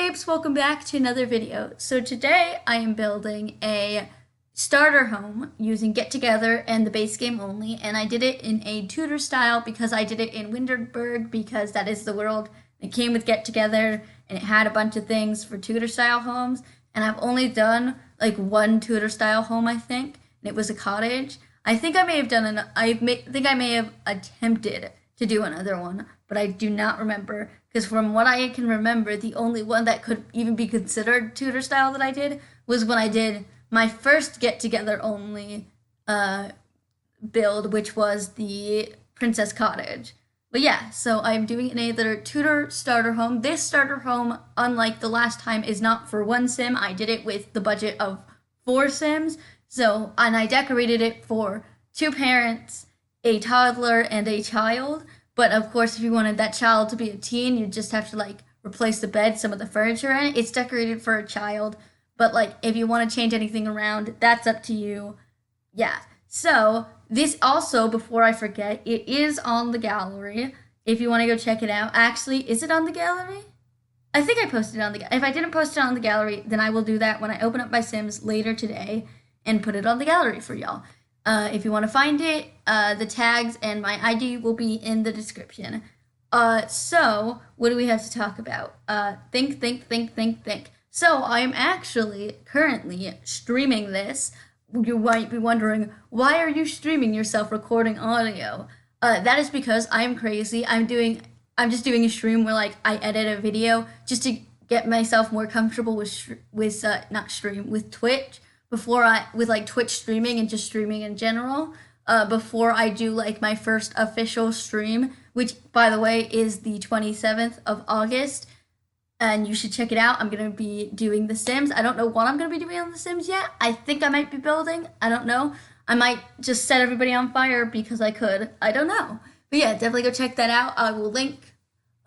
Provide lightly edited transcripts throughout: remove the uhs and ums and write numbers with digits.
peeps, welcome back to another video. So today I am building a starter home using Get Together and the base game only, and I did it in a Tudor style because I did it in Winterberg because that is the world that came with Get Together and it had a bunch of things for Tudor style homes, and I've only done like one Tudor style home, I think, and it was a cottage. I think I may have done think I may have attempted to do another one, but I do not remember. Because from what I can remember, the only one that could even be considered Tudor style that I did was when I did my first Get Together only build, which was the Princess Cottage. But yeah, so I'm doing another Tudor starter home. This starter home, unlike the last time, is not for one sim. I did it with the budget of 4 sims. So, and I decorated it for 2 parents, a toddler, and a child. But of course, if you wanted that child to be a teen, you just have to like replace the bed, some of the furniture in it. It's decorated for a child, but like if you want to change anything around, that's up to you. Yeah. So this also, before I forget, it is on the gallery. If you want to go check it out. Actually, is it on the gallery? I think I posted it on the. If I didn't post it on the gallery, then I will do that when I open up my Sims later today and put it on the gallery for y'all. If you want to find it, the tags and my ID will be in the description. So, what do we have to talk about? Think. So, I am actually currently streaming this. You might be wondering, why are you streaming yourself recording audio? That is because I am crazy. I'm just doing a stream where like I edit a video just to get myself more comfortable with Twitch. With like Twitch streaming and just streaming in general, before I do like my first official stream, which by the way is the 27th of August, and you should check it out. I'm gonna be doing The Sims. I don't know what I'm gonna be doing on The Sims yet. I think I might be building. I don't know. I might just set everybody on fire because I could. I don't know. But yeah, definitely go check that out. I will link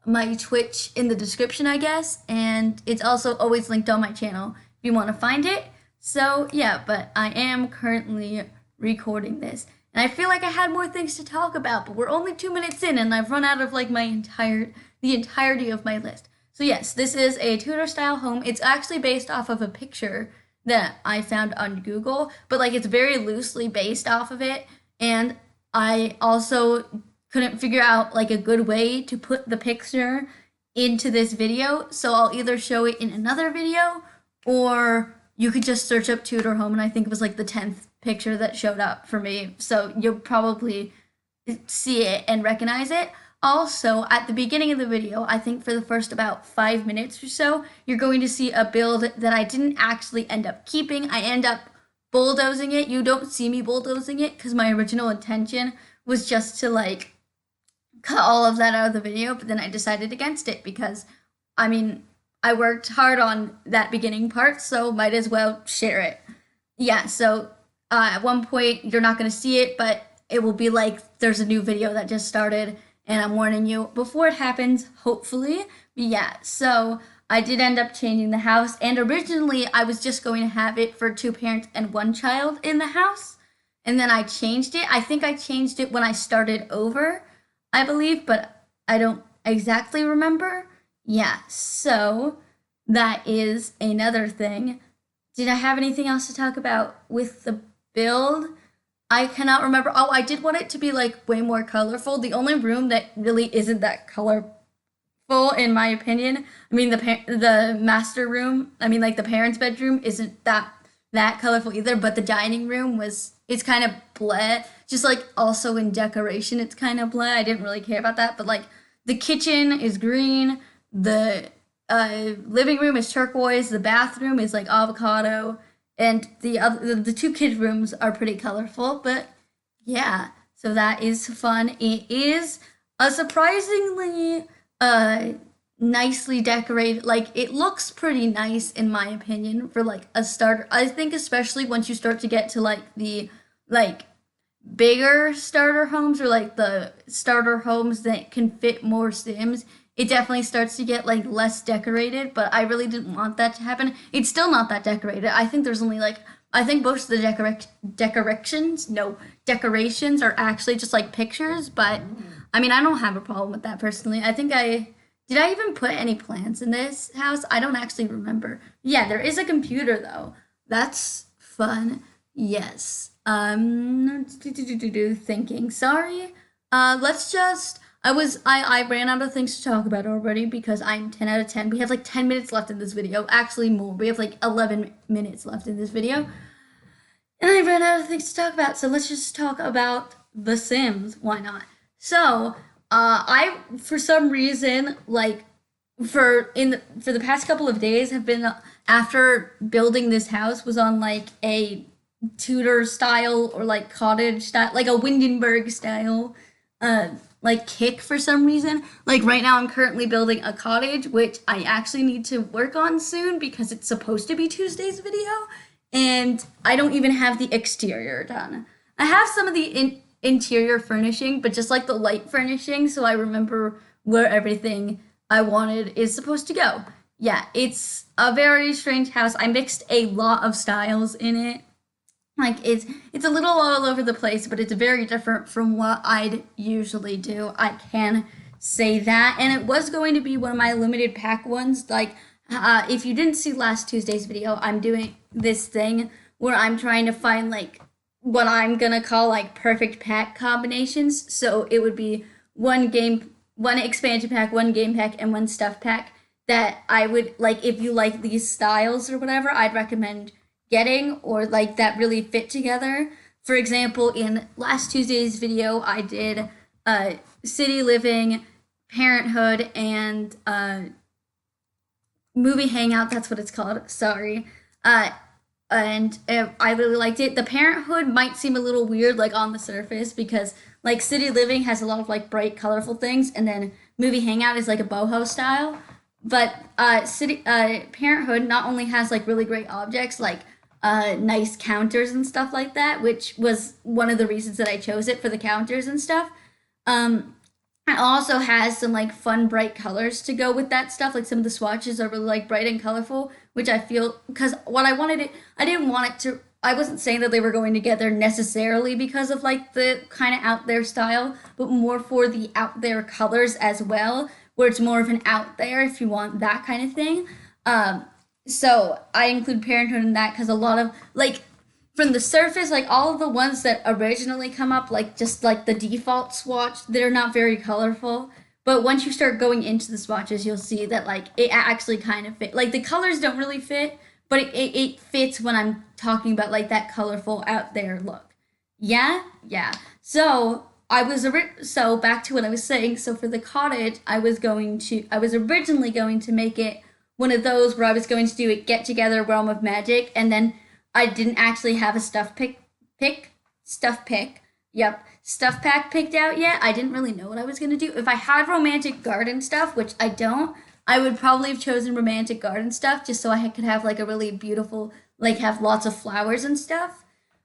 my Twitch in the description, I guess, and it's also always linked on my channel if you want to find it. So, yeah, but I am currently recording this. And I feel like I had more things to talk about, but we're only 2 minutes in and I've run out of like the entirety of my list. So yes, this is a Tudor style home. It's actually based off of a picture that I found on Google, but like it's very loosely based off of it. And I also couldn't figure out like a good way to put the picture into this video. So I'll either show it in another video or you could just search up Tudor home, and I think it was like the 10th picture that showed up for me. So you'll probably see it and recognize it. Also, at the beginning of the video, I think for the first about 5 minutes or so, you're going to see a build that I didn't actually end up keeping. I end up bulldozing it. You don't see me bulldozing it because my original intention was just to like cut all of that out of the video, but then I decided against it because, I mean, I worked hard on that beginning part, so might as well share it. Yeah, so at one point, you're not going to see it, but it will be like there's a new video that just started, and I'm warning you before it happens, hopefully. But yeah, so I did end up changing the house, and originally I was just going to have it for 2 parents and 1 child in the house, and then I changed it. I think I changed it when I started over, I believe, but I don't exactly remember. Yeah, so that is another thing. Did I have anything else to talk about with the build? I cannot remember. Oh, I did want it to be like way more colorful. The only room that really isn't that colorful, in my opinion, I mean the master room, I mean like the parents' bedroom isn't that colorful either, but the dining room it's kind of bleh. Just like also in decoration, it's kind of bleh. I didn't really care about that, but like the kitchen is green. The living room is turquoise. The bathroom is like avocado, and the 2 kids' rooms are pretty colorful. But yeah, so that is fun. It is a surprisingly nicely decorated. Like it looks pretty nice in my opinion for like a starter. I think especially once you start to get to like the like bigger starter homes or like the starter homes that can fit more Sims. It definitely starts to get like less decorated, but I really didn't want that to happen. It's still not that decorated. I think there's only like, I think most of the decorations are actually just like pictures, but I mean, I don't have a problem with that personally. I think I Did I even put any plants in this house? I don't actually remember. Yeah, there is a computer though. That's fun. Yes. Thinking. Sorry. Let's just. I ran out of things to talk about already because I'm 10 out of 10. We have like 10 minutes left in this video. Actually, more. We have like 11 minutes left in this video. And I ran out of things to talk about, so let's just talk about The Sims. Why not? So, I for some reason like for the past couple of days have been after building this house was on like a Tudor style or like cottage style, like a Windenburg style, like kick for some reason. Like right now, I'm currently building a cottage, which I actually need to work on soon because it's supposed to be Tuesday's video, and I don't even have the exterior done. I have some of the interior furnishing, but just like the light furnishing, so I remember where everything I wanted is supposed to go. Yeah, it's a very strange house. I mixed a lot of styles in it. Like it's a little all over the place, but it's very different from what I'd usually do. I can say that, and it was going to be one of my limited pack ones. Like, if you didn't see last Tuesday's video, I'm doing this thing where I'm trying to find like what I'm gonna call like perfect pack combinations. So it would be one expansion pack, one game pack, and one stuff pack that I would like. If you like these styles or whatever, I'd recommend getting, or like that really fit together. For example, in last Tuesday's video, I did city living, parenthood, and movie hangout. That's what it's called. Sorry. And I really liked it. The parenthood might seem a little weird, like on the surface, because like city living has a lot of like bright, colorful things, and then movie hangout is like a boho style. But city parenthood not only has like really great objects, like nice counters and stuff like that, which was one of the reasons that I chose it for the counters and stuff. It also has some like fun bright colors to go with that stuff. Like some of the swatches are really like bright and colorful, which I feel, because what I wanted it, I didn't want it to, I wasn't saying that they were going together necessarily because of like the kind of out there style, but more for the out there colors as well, where it's more of an out there if you want that kind of thing. So I include parenthood in that because a lot of like from the surface, like all of the ones that originally come up, like just like the default swatch, they're not very colorful. But once you start going into the swatches, you'll see that like it actually kind of fit. Like the colors don't really fit, but it fits when I'm talking about like that colorful out there look. Yeah, yeah. So so back to what I was saying. So for the cottage, I was originally going to make it one of those where I was going to do a get together Realm of Magic, and then I didn't actually have a stuff pack picked out yet. I didn't really know what I was gonna do. If I had romantic garden stuff, which I don't, I would probably have chosen romantic garden stuff just so I could have like a really beautiful, like have lots of flowers and stuff.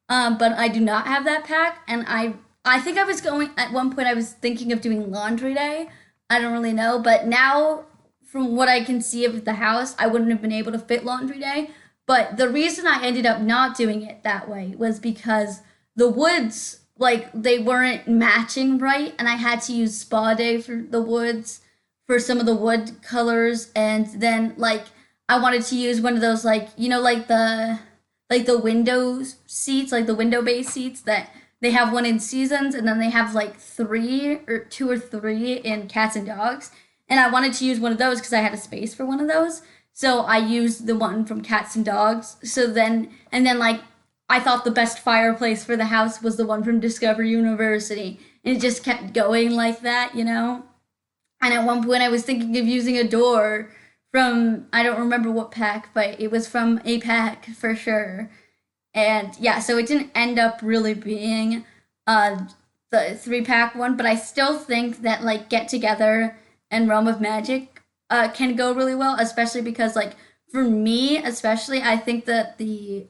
But I do not have that pack, and I think I was going at one point. I was thinking of doing laundry day. I don't really know, but now from what I can see of the house, I wouldn't have been able to fit laundry day. But the reason I ended up not doing it that way was because the woods, like, they weren't matching right, and I had to use spa day for the woods, for some of the wood colors, and then, like, I wanted to use one of those, like, you know, like the window seats, like the window base seats that they have one in Seasons, and then they have, like, two or three in Cats and Dogs, and I wanted to use one of those because I had a space for one of those. So I used the one from Cats and Dogs. And then like, I thought the best fireplace for the house was the one from Discover University. And it just kept going like that, you know? And at one point I was thinking of using a door from, I don't remember what pack, but it was from a pack for sure. And yeah, so it didn't end up really being the 3-pack one, but I still think that like Get Together and Realm of Magic can go really well, especially because like for me especially, I think that the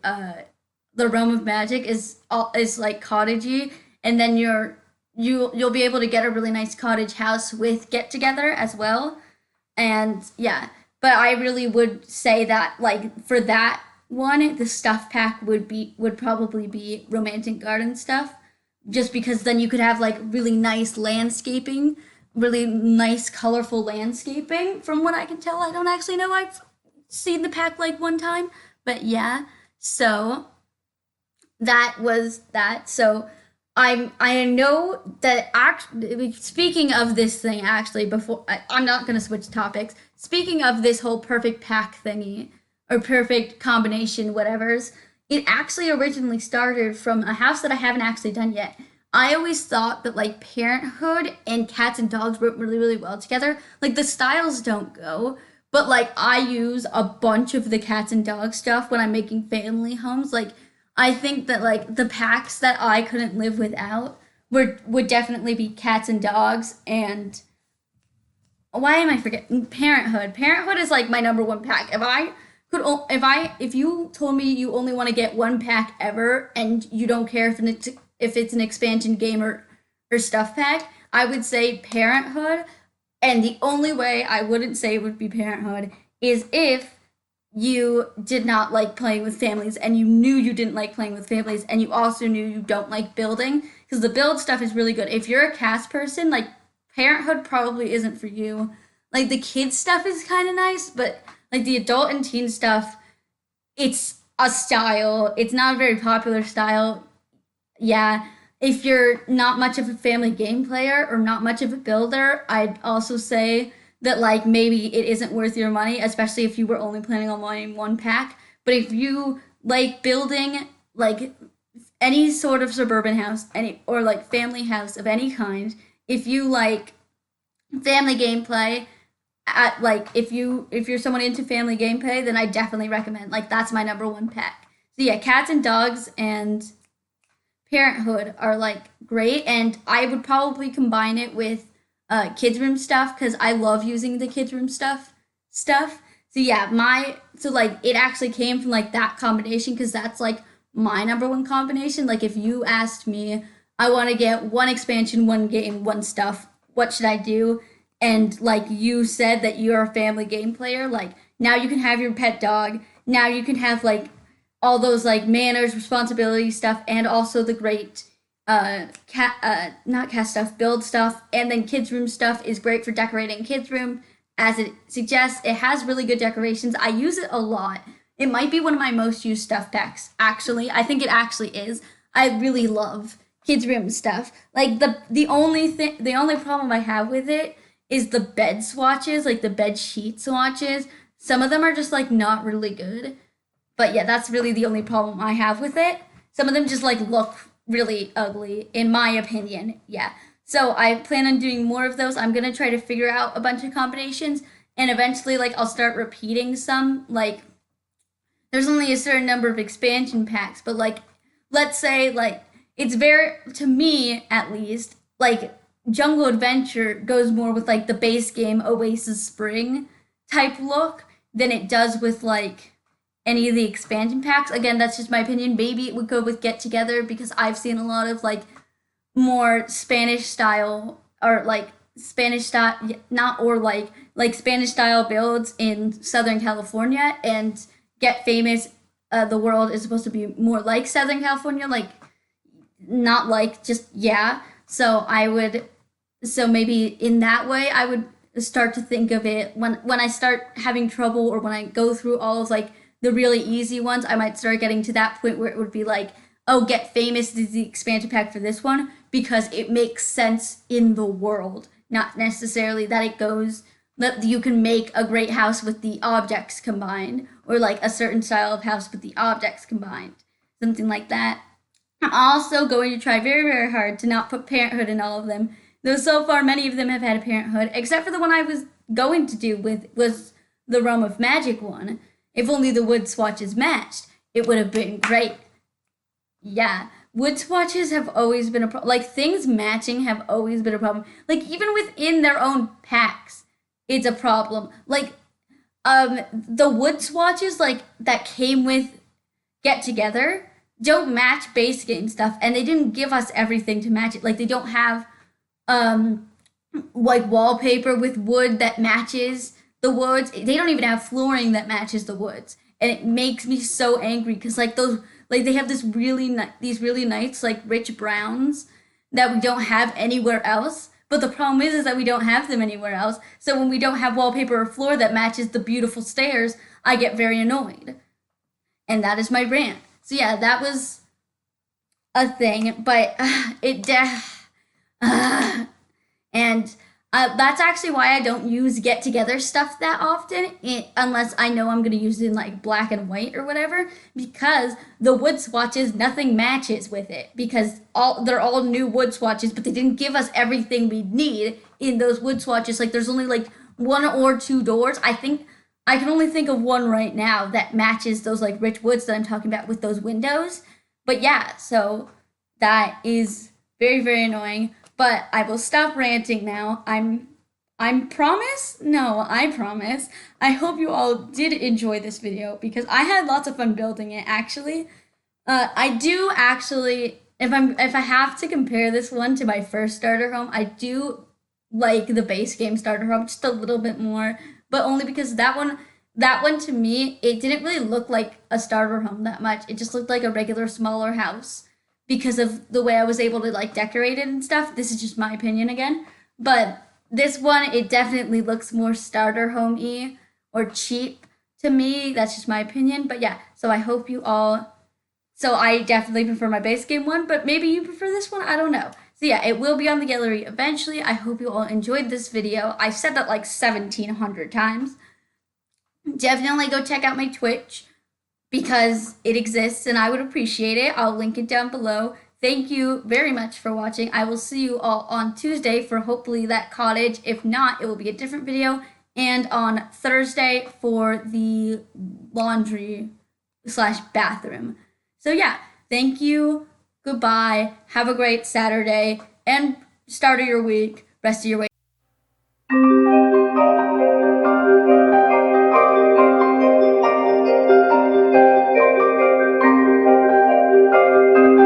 Realm of Magic is like cottagey, and then you'll be able to get a really nice cottage house with Get Together as well. And yeah, but I really would say that like for that one, the stuff pack would probably be romantic garden stuff, just because then you could have like really nice landscaping really nice, colorful landscaping. From what I can tell, I don't actually know. I've seen the pack like one time, but yeah. So that was that. So I know that speaking of this thing actually before I'm not gonna switch topics. Speaking of this whole perfect pack thingy or perfect combination, whatever's, it actually originally started from a house that I haven't actually done yet. I always thought that like parenthood and cats and dogs work really, really well together. Like the styles don't go, but like I use a bunch of the cats and dog stuff when I'm making family homes. Like I think that like the packs that I couldn't live without would definitely be cats and dogs and why am I forgetting Parenthood? Parenthood is like my number one pack. If you told me you only want to get one pack ever and you don't care if it's an expansion game or stuff pack, I would say Parenthood. And the only way I wouldn't say it would be Parenthood is if you did not like playing with families and you knew you didn't like playing with families and you also knew you don't like building because the build stuff is really good. If you're a cast person, like Parenthood probably isn't for you. Like the kids stuff is kind of nice, but like the adult and teen stuff, it's a style. It's not a very popular style. Yeah, if you're not much of a family game player or not much of a builder, I'd also say that like maybe it isn't worth your money, especially if you were only planning on buying one pack. But if you like building like any sort of suburban house, any or like family house of any kind, if you like family gameplay, at like if you're someone into family gameplay, then I definitely recommend like that's my number one pack. So yeah, cats and dogs and Parenthood are like great, and I would probably combine it with kids room stuff because I love using the kids room stuff. So yeah, my so like it actually came from like that combination because that's like my number one combination. Like if you asked me, I want to get one expansion, one game, one stuff. What should I do? And like you said that you're a family game player, like now you can have your pet dog. Now you can have like all those like manners, responsibility stuff, and also the great cat not cat stuff, build stuff, and then kids room stuff is great for decorating kids room. As it suggests, it has really good decorations. I use it a lot. It might be one of my most used stuff packs. Actually, I think it actually is. I really love kids room stuff. Like the only problem I have with it is the bed swatches, like the bed sheet swatches. Some of them are just like not really good. But yeah, that's really the only problem I have with it. Some of them just like look really ugly, in my opinion. Yeah. So I plan on doing more of those. I'm gonna try to figure out a bunch of combinations, and eventually, like I'll start repeating some. Like there's only a certain number of expansion packs, but like let's say like it's very to me at least like Jungle Adventure goes more with like the base game Oasis Spring type look than it does with like any of the expansion packs. Again, that's just my opinion. Maybe it would go with Get Together because I've seen a lot of like more Spanish style or like Spanish style, not or like Spanish style builds in Southern California and Get Famous. The world is supposed to be more like Southern California, like not like just yeah. So I would so maybe in that way I would start to think of it when I start having trouble or when I go through all of like the really easy ones, I might start getting to that point where it would be like, oh, Get Famous is the expansion pack for this one because it makes sense in the world, not necessarily that it goes that you can make a great house with the objects combined or like a certain style of house with the objects combined, something like that. I'm also going to try very, very hard to not put Parenthood in all of them, though so far many of them have had a Parenthood, except for the one I was going to do with was the Realm of Magic one. If only the wood swatches matched, it would have been great. Yeah, wood swatches have always been a problem. Like things matching have always been a problem. Like even within their own packs, it's a problem. Like the wood swatches like that came with Get Together don't match base game stuff, and they didn't give us everything to match it. Like they don't have um like wallpaper with wood that matches the woods. They don't even have flooring that matches the woods, and it makes me so angry because like those like they have these really nice like rich browns that we don't have anywhere else. But the problem is that we don't have them anywhere else. So when we don't have wallpaper or floor that matches the beautiful stairs, I get very annoyed. And that is my rant. So yeah, that was a thing, but and that's actually why I don't use get together stuff that often, unless I know I'm gonna use it in like black and white or whatever. Because the wood swatches, nothing matches with it because they're all new wood swatches, but they didn't give us everything we need in those wood swatches. Like there's only like one or two doors. I think I can only think of one right now that matches those like rich woods that I'm talking about with those windows. But yeah, so that is very, very annoying. But I will stop ranting now. I'm promise? No, I promise. I hope you all did enjoy this video because I had lots of fun building it actually. I do actually if I have to compare this one to my first starter home, I do like the base game starter home just a little bit more, but only because that one to me, it didn't really look like a starter home that much. It just looked like a regular smaller house because of the way I was able to like decorate it and stuff. This is just my opinion again. But this one, it definitely looks more starter home-y or cheap to me. That's just my opinion. But yeah, so I hope you all. So I definitely prefer my base game one, but maybe you prefer this one. I don't know. So yeah, it will be on the gallery eventually. I hope you all enjoyed this video. I've said that like 1,700 times. Definitely go check out my Twitch because it exists and I would appreciate it. I'll link it down below. Thank you very much for watching. I will see you all on Tuesday for hopefully that cottage. If not, it will be a different video. And on Thursday for the laundry / bathroom. So yeah, thank you. Goodbye. Have a great Saturday and start of your week, rest of your week.